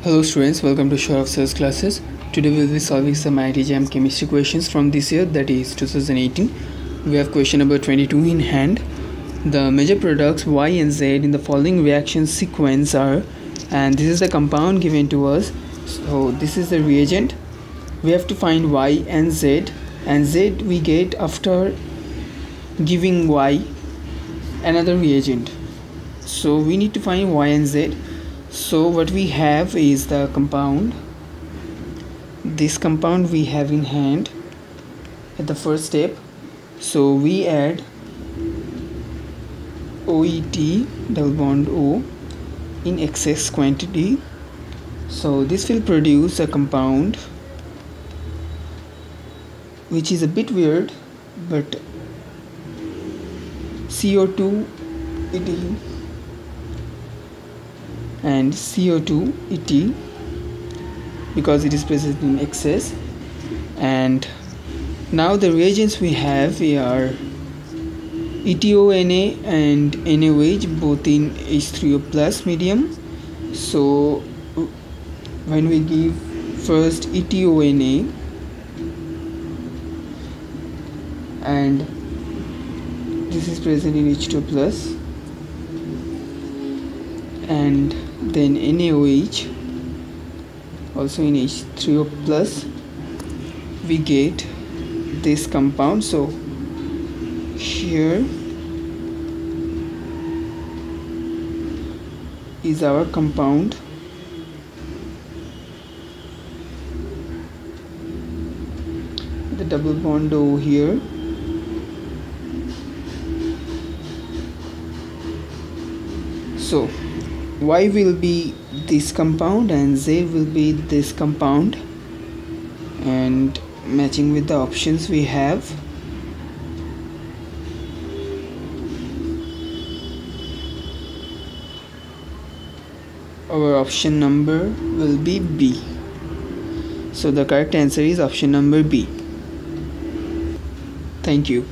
Hello students, welcome to Show of Cells classes. Today we will be solving some IIT JAM chemistry questions from this year, that is 2018. We have question number 22 in hand. The major products Y and Z in the following reaction sequence are, and this is the compound given to us. So this is the reagent. We have to find Y and Z we get after giving Y another reagent. So we need to find Y and Z. So what we have is the compound. This compound we have in hand at the first step. So we add OET double bond O in excess quantity. So this will produce a compound which is a bit weird, but CO2 ET and CO2 ET because it is present in excess. And now the reagents we have are ETONA and NaOH, both in H3O plus medium. So when we give first ETONA and this is present in H2O plus, and then NaOH also in H3O plus, we get this compound. So here is our compound. The double bond O here. So Y will be this compound and Z will be this compound, and matching with the options we have, our option number will be B. So the correct answer is option number B. Thank you.